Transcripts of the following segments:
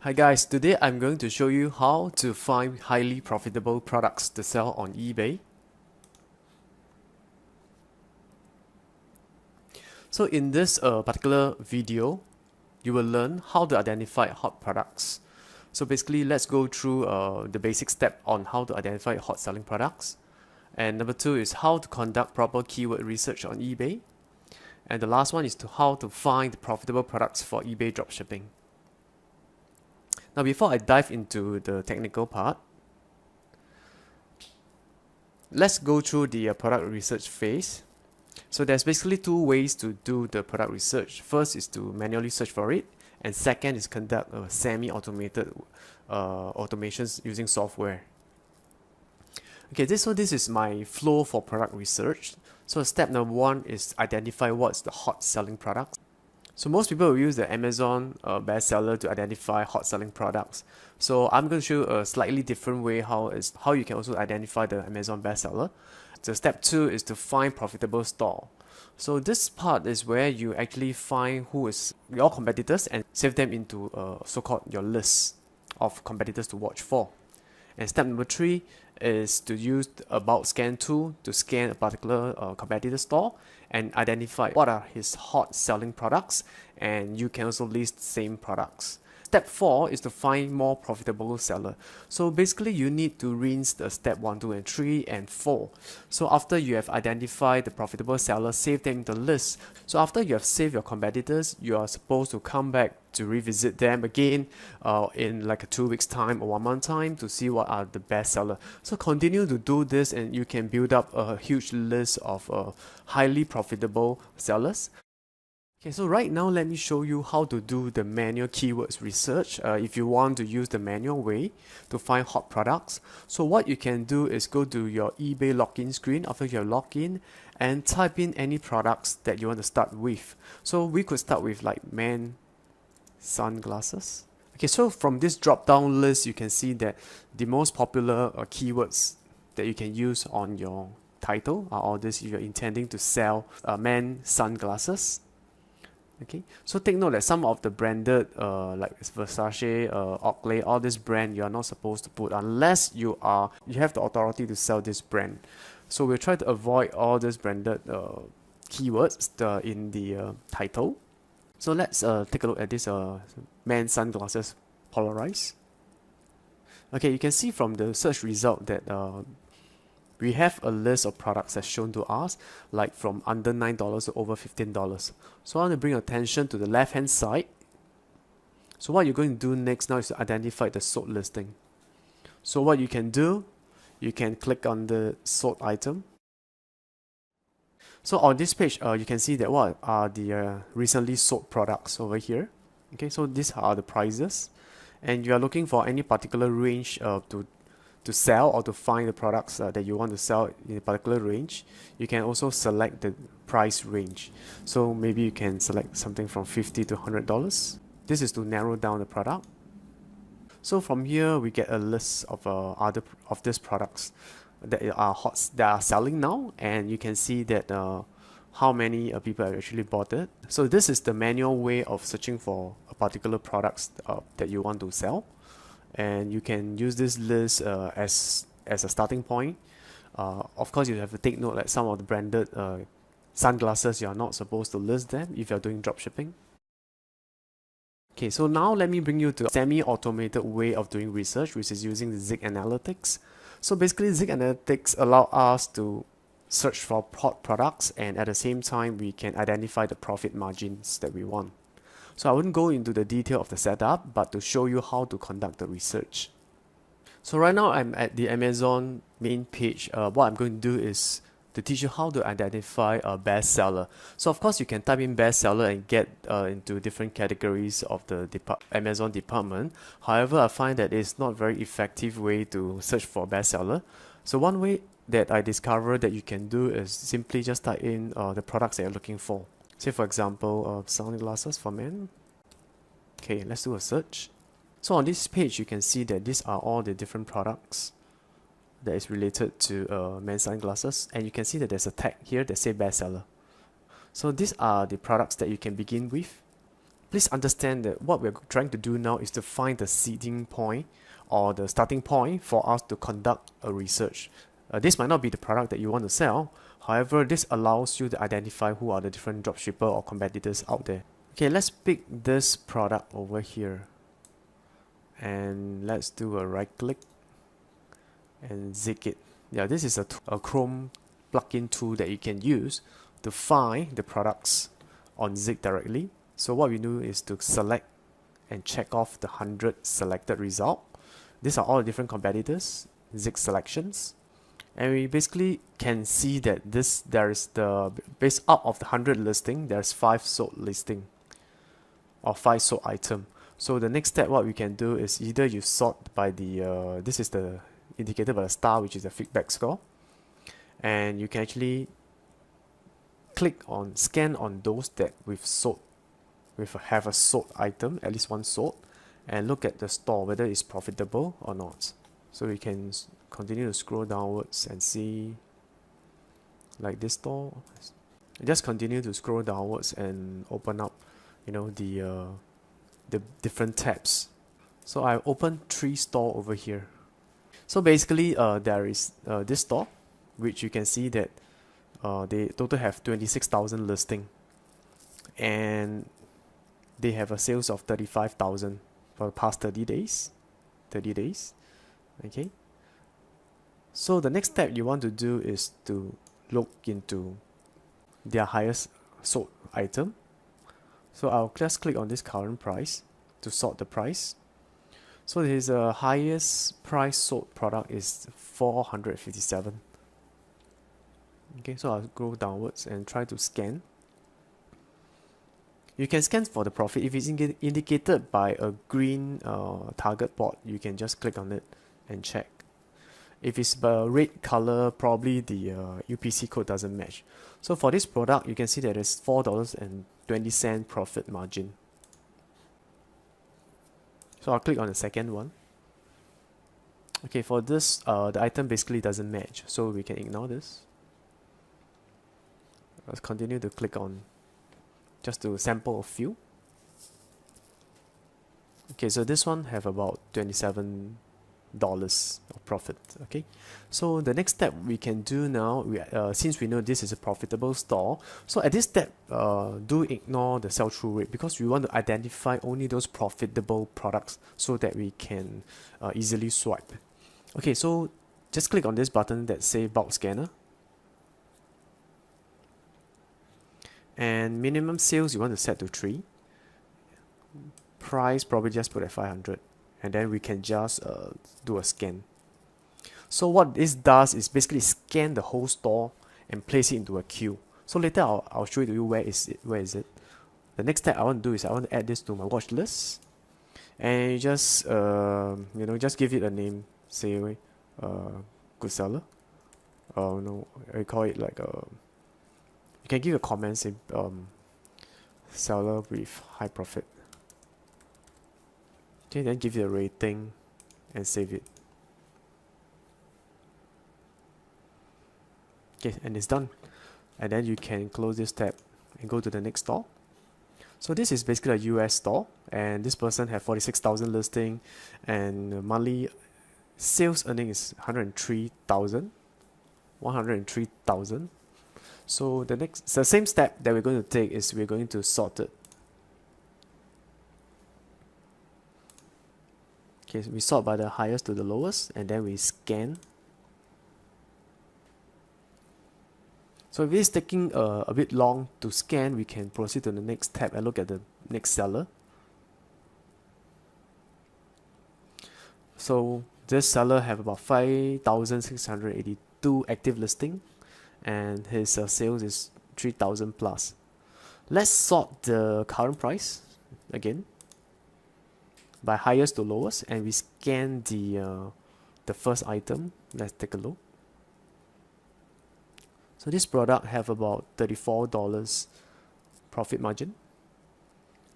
Hi guys, today I'm going to show you how to find highly profitable products to sell on eBay. So in this particular video, you will learn how to identify hot products. So basically, let's go through the basic step on how to identify hot selling products. And number two is how to conduct proper keyword research on eBay. And the last one is how to find profitable products for eBay dropshipping. Now, before I dive into the technical part, let's go through the product research phase. So there's basically two ways to do the product research. First is to manually search for it, and second is conduct a semi-automated automations using software. Okay, this is my flow for product research. So step number one is identify what's the hot selling products. So most people will use the Amazon bestseller to identify hot selling products. So I'm going to show you a slightly different way how you can also identify the Amazon bestseller. So step two is to find profitable store. So this part is where you actually find who is your competitors and save them into so-called your list of competitors to watch for. And step number three is to use the About Scan tool to scan a particular competitor store and identify what are his hot selling products, and you can also list the same products. Step 4 is to find more profitable seller. So basically you need to rinse the step 1, 2 and 3 and 4. So after you have identified the profitable seller, save them in the list. So after you have saved your competitors, you are supposed to come back to revisit them again in like a 2 weeks time or 1 month time to see what are the best seller. So continue to do this and you can build up a huge list of highly profitable sellers. Okay, so right now let me show you how to do the manual keywords research if you want to use the manual way to find hot products. So what you can do is go to your eBay login screen after you have logged in and type in any products that you want to start with. So we could start with like men sunglasses. Okay, so from this drop down list you can see that the most popular keywords that you can use on your title are all this if you're intending to sell men sunglasses. Okay, so take note that some of the branded like Versace, Oakley, all this brand you are not supposed to put unless you have the authority to sell this brand. So we'll try to avoid all these branded keywords in the title. So let's take a look at this man sunglasses polarized. Okay, you can see from the search result that we have a list of products that's shown to us, like from under $9 to over $15. So I want to bring attention to the left hand side. So what you're going to do next now is to identify the sold listing. So what you can do, you can click on the sold item. So on this page, you can see that what are the recently sold products over here. Okay, so these are the prices, and you are looking for any particular range to sell or to find the products that you want to sell in a particular range. You can also select the price range. So maybe you can select something from $50 to $100. This is to narrow down the product. So from here we get a list of these products that are selling now, and you can see that how many people have actually bought it. So this is the manual way of searching for a particular products that you want to sell. And you can use this list as a starting point. Of course, you have to take note that some of the branded sunglasses, you are not supposed to list them if you're doing dropshipping. Okay, so now let me bring you to a semi-automated way of doing research, which is using the Zig Analytics. So basically, Zig Analytics allow us to search for hot products, and at the same time, we can identify the profit margins that we want. So I wouldn't go into the detail of the setup, but to show you how to conduct the research. So right now I'm at the Amazon main page. What I'm going to do is to teach you how to identify a bestseller. So of course you can type in bestseller and get into different categories of the Amazon department. However, I find that it's not a very effective way to search for bestseller. So one way that I discovered that you can do is simply just type in the products that you're looking for. Say for example, sunglasses for men. Okay, let's do a search. So on this page, you can see that these are all the different products that is related to men's sunglasses, and you can see that there's a tag here that says bestseller. So these are the products that you can begin with. please understand that what we're trying to do now is to find the seeding point or the starting point for us to conduct a research. This might not be the product that you want to sell. However, this allows you to identify who are the different dropshipper or competitors out there. Okay, let's pick this product over here. And let's do a right click and zig it. Yeah, this is a Chrome plugin tool that you can use to find the products on Zig directly. So what we do is to select and check off the 100 selected result. These are all the different competitors, Zig selections. And we basically can see that there is the base out of the 100 listing, there's 5 sold listing or 5 sold item. So the next step what we can do is either you sort by the this is the indicated by the star, which is the feedback score, and you can actually click on scan on those that we've sold, have a sold item, at least one sold, and look at the store whether it's profitable or not. So we can continue to scroll downwards and see, like this store. Just continue to scroll downwards and open up, you know, the different tabs. So I opened 3 store over here. So basically there is this store, which you can see that they total have 26,000 listing, and they have a sales of 35,000 for the past 30 days. Okay, so the next step you want to do is to look into their highest sold item. So I'll just click on this current price to sort the price. So his highest price sold product is 457. Okay, so I'll go downwards and try to scan. You can scan for the profit. If it's indicated by a green target board, you can just click on it and check. If it's a red color, probably the UPC code doesn't match. So for this product, you can see that there's $4.20 profit margin. So I'll click on the second one. Okay, for this, the item basically doesn't match, so we can ignore this. Let's continue to click on just to sample a few. Okay, so this one have about $27 of profit. Okay, so the next step we can do now, since we know this is a profitable store, so at this step do ignore the sell-through rate, because we want to identify only those profitable products so that we can easily swipe. Okay, so just click on this button that say bulk scanner, and minimum sales you want to set to 3. Price probably just put at 500, and then we can just do a scan. So what this does is basically scan the whole store and place it into a queue. So later I'll show you where is it. The next step I want to do is I want to add this to my watch list, and just just give it a name, say good seller. No, I call it like you can give a comment, say seller with high profit. Okay, then give it a rating and save it. Okay, and it's done. And then you can close this tab and go to the next store. So this is basically a US store, and this person have 46,000 listing, and monthly sales earning is 103,000. So the same step that we're going to take is we're going to sort it. Okay, so we sort by the highest to the lowest, and then we scan. So if it's taking a bit long to scan, we can proceed to the next tab and look at the next seller. So this seller have about 5,682 active listing, and his sales is 3,000 plus. Let's sort the current price again by highest to lowest, and we scan the first item. Let's take a look. So this product have about $34 profit margin.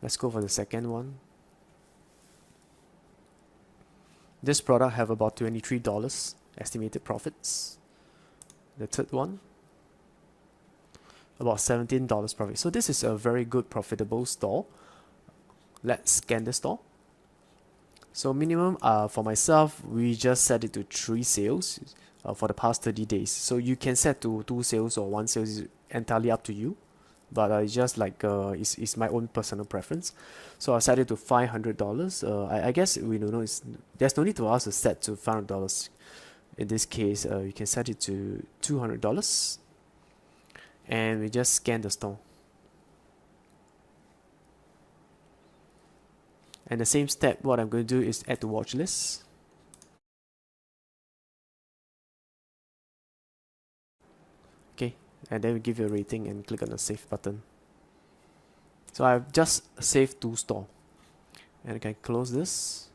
Let's go for the second one. This product have about $23 estimated profits. The third one, about $17 profit. So this is a very good profitable store. let's scan the store. So minimum for myself, we just set it to 3 sales for the past 30 days. So you can set to 2 sales or 1 sales, is entirely up to you. But it's just like it's my own personal preference. So I set it to $500. I guess we don't know. There's no need to us to set to $500. In this case, you can set it to $200, and we just scan the store. And the same step, what I'm going to do is add to watch list. Okay, and then we give you a rating and click on the save button. So I've just saved to store, and I can close this.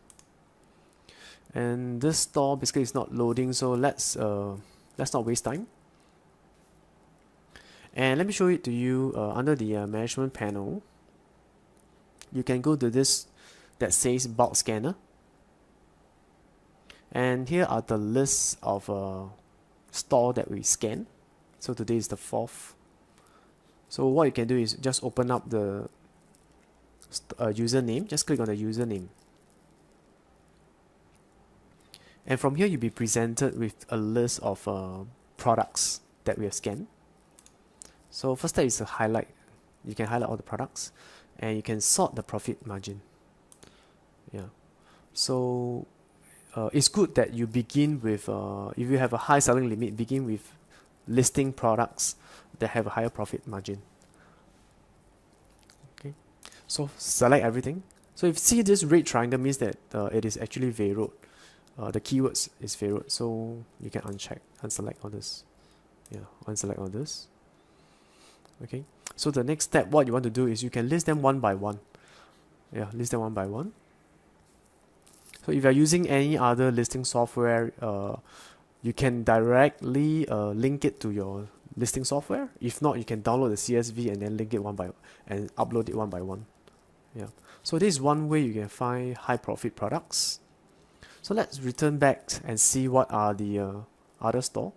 And this store basically is not loading, so let's not waste time. And let me show it to you under the management panel. You can go to this that says bulk scanner, and here are the lists of store that we scan. So today is the 4th. So what you can do is just open up the username. Just click on the username, and from here you'll be presented with a list of products that we have scanned. So first step is to highlight. You can highlight all the products, and you can sort the profit margin. Yeah, so it's good that you begin with if you have a high selling limit, begin with listing products that have a higher profit margin. Okay, so select everything. So if you see this red triangle, means that it is actually varied. The keywords is varied, so you can unselect all this. Yeah, unselect all this. Okay, so the next step, what you want to do is you can list them one by one. Yeah, list them one by one. So if you're using any other listing software, you can directly link it to your listing software. If not, you can download the CSV and then link it and upload it one by one. Yeah. So this is one way you can find high profit products. So let's return back and see what are the other store.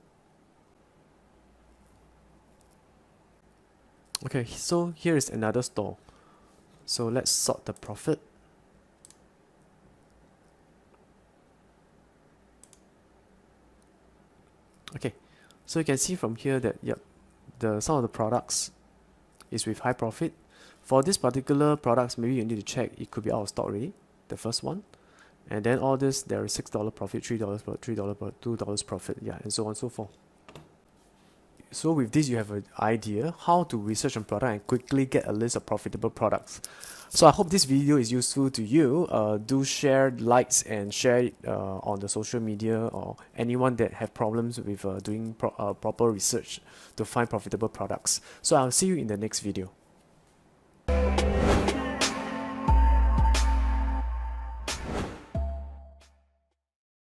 Okay, so here is another store. So let's sort the profit. Okay, so you can see from here that some of the products is with high profit. For this particular products, maybe you need to check it could be out of stock already, the first one. And then all this, there is $6 profit, $3 $2 profit, yeah, and so on and so forth. So with this, you have an idea how to research on product and quickly get a list of profitable products. So I hope this video is useful to you. Do share, likes, and share it on the social media, or anyone that have problems with doing proper research to find profitable products. So I'll see you in the next video.